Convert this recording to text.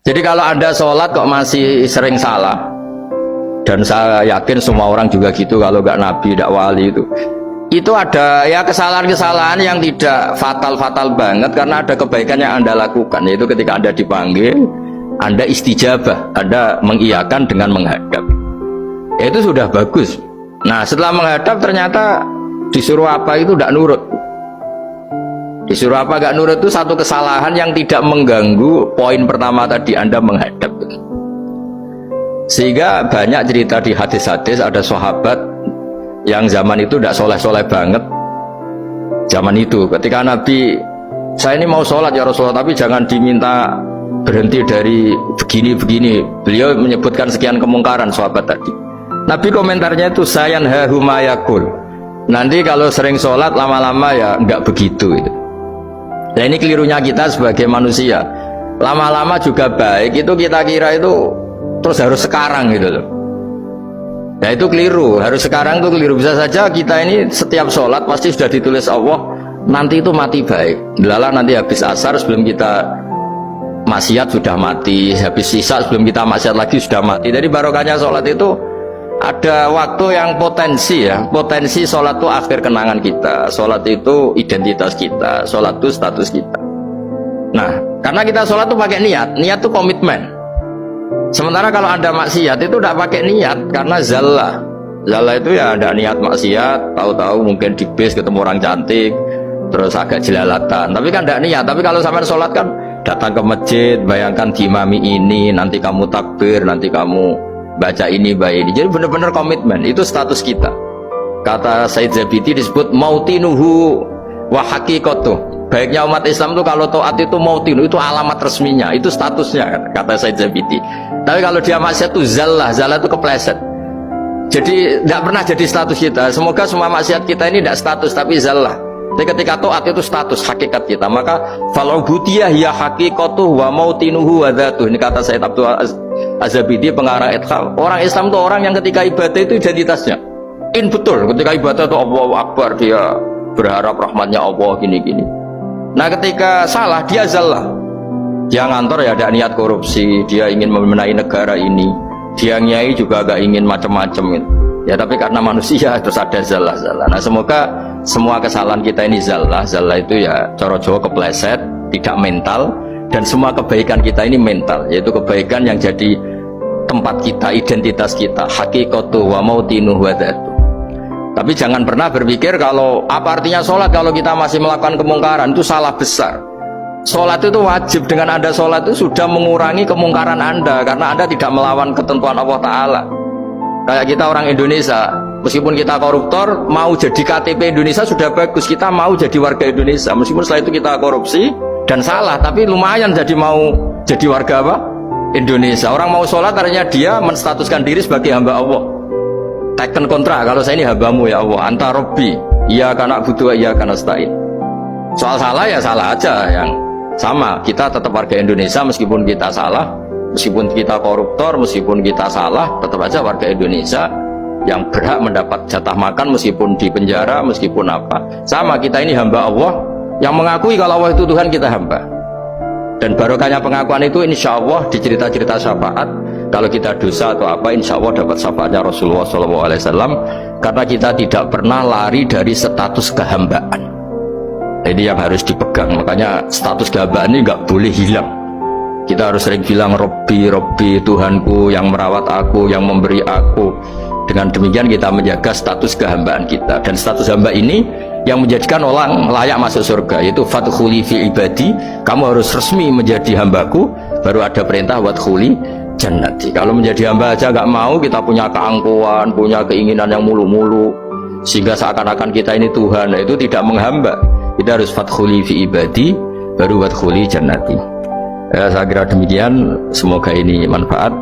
Jadi kalau Anda sholat kok masih sering salah, dan saya yakin semua orang juga gitu, kalau nggak nabi, nggak wali itu ada ya kesalahan-kesalahan yang tidak fatal-fatal banget, karena ada kebaikan yang Anda lakukan, yaitu ketika Anda dipanggil, Anda istijabah, Anda mengiyakan dengan menghadap. Ya, itu sudah bagus. Nah, setelah menghadap ternyata disuruh apa itu tidak nurut. Disuruh apa gak nurut itu satu kesalahan yang tidak mengganggu poin pertama tadi, Anda menghadap. Sehingga banyak cerita di hadis-hadis, ada sahabat yang zaman itu tidak soleh-soleh banget. Zaman itu ketika Nabi, saya ini mau sholat ya Rasulullah, tapi jangan diminta berhenti dari begini-begini. Beliau menyebutkan sekian kemungkaran sahabat tadi. Nabi komentarnya itu sayan hahumayakul. Nanti kalau sering sholat lama-lama ya nggak begitu itu. Nah, ini kelirunya kita sebagai manusia. Lama-lama juga baik itu kita kira itu terus harus sekarang gitu loh. Nah, itu keliru. Harus sekarang itu keliru. Bisa saja kita ini setiap sholat pasti sudah ditulis Allah nanti itu mati baik. Delala nanti habis asar sebelum kita maksiat sudah mati, habis sisa sebelum kita maksiat lagi sudah mati. Jadi barokahnya sholat itu ada waktu yang potensi ya, potensi sholat itu akhir kenangan kita, sholat itu identitas kita, sholat itu status kita. Nah, karena kita sholat itu pakai niat, niat itu komitmen. Sementara kalau Anda maksiat itu tidak pakai niat, karena zallah itu ya ada niat maksiat, tahu-tahu mungkin di bis ketemu orang cantik, terus agak jelalatan, tapi kan tidak niat. Tapi kalau sampai sholat kan datang ke masjid, bayangkan diimami ini, nanti kamu takbir, nanti kamu baca ini, baca ini. Jadi benar-benar komitmen, itu status kita. Kata Said Zabidi disebut mautinuhu wa haqiqatuh. Baiknya umat Islam itu kalau taat itu mautinu, itu alamat resminya, itu statusnya, kata Said Zabidi. Tapi kalau dia maksiat itu zallah itu kepleset. Jadi tidak pernah jadi status kita. Semoga semua maksiat kita ini tidak status tapi zallah. Tapi ketika taat itu status hakikat kita, maka fal'ubudiyah ya haqiqatuh wa mautinuhu wa dzatuh. Ini kata Said Abdul Az-Zabidi pengarang Ithal. Orang Islam itu orang yang ketika ibadah itu identitasnya betul, ketika ibadah itu Allahu Akbar, dia berharap rahmatnya Allah gini-gini. Nah, ketika salah dia zallah, dia ngantor ya ada niat korupsi, dia ingin memenai negara ini, dia nyai juga gak ingin macam-macam gitu. Ya tapi karena manusia terus ada zallah. Nah, semoga semua kesalahan kita ini zallah itu ya cara Jawa kepleset, tidak mental. Dan semua kebaikan kita ini mental, yaitu kebaikan yang jadi tempat kita, identitas kita, haqiqatu wa mautinuhu wa dzatuh. Tapi jangan pernah berpikir kalau apa artinya sholat kalau kita masih melakukan kemungkaran, itu salah besar. Sholat itu wajib, dengan Anda sholat itu sudah mengurangi kemungkaran Anda, karena Anda tidak melawan ketentuan Allah Ta'ala. Kayak kita orang Indonesia, meskipun kita koruptor, mau jadi KTP Indonesia sudah bagus, kita mau jadi warga Indonesia, meskipun setelah itu kita korupsi dan salah, tapi lumayan mau jadi warga apa? Indonesia. Orang mau sholat artinya dia menstatuskan diri sebagai hamba Allah. Taken kontra, kalau saya ini hambamu ya Allah, anta robbi, iya karena butuh, iya karena nasta'in. Soal salah ya salah aja, yang sama, kita tetap warga Indonesia meskipun kita salah, meskipun kita koruptor, meskipun kita salah, tetap aja warga Indonesia yang berhak mendapat jatah makan meskipun di penjara, meskipun apa. Sama, kita ini hamba Allah yang mengakui kalau Allah itu Tuhan, kita hamba. Dan barokahnya pengakuan itu insya Allah di cerita-cerita syafaat, kalau kita dosa atau apa insya Allah dapat syafaatnya Rasulullah SAW, karena kita tidak pernah lari dari status kehambaan. Ini yang harus dipegang. Makanya status kehambaan ini nggak boleh hilang. Kita harus sering bilang Robbi, Robbi, Tuhanku yang merawat aku, yang memberi aku. Dengan demikian kita menjaga status kehambaan kita. Dan status hamba ini yang menjadikan orang layak masuk surga, yaitu fadkhuli fi ibadi, kamu harus resmi menjadi hambaku, baru ada perintah wadkhuli jannati. Kalau menjadi hamba aja nggak mau, kita punya keangkuhan, punya keinginan yang mulu-mulu, sehingga seakan-akan kita ini Tuhan, nah, itu tidak menghamba. Kita harus fadkhuli fi ibadi, baru wadkhuli jannati. Saya kira demikian, semoga ini manfaat.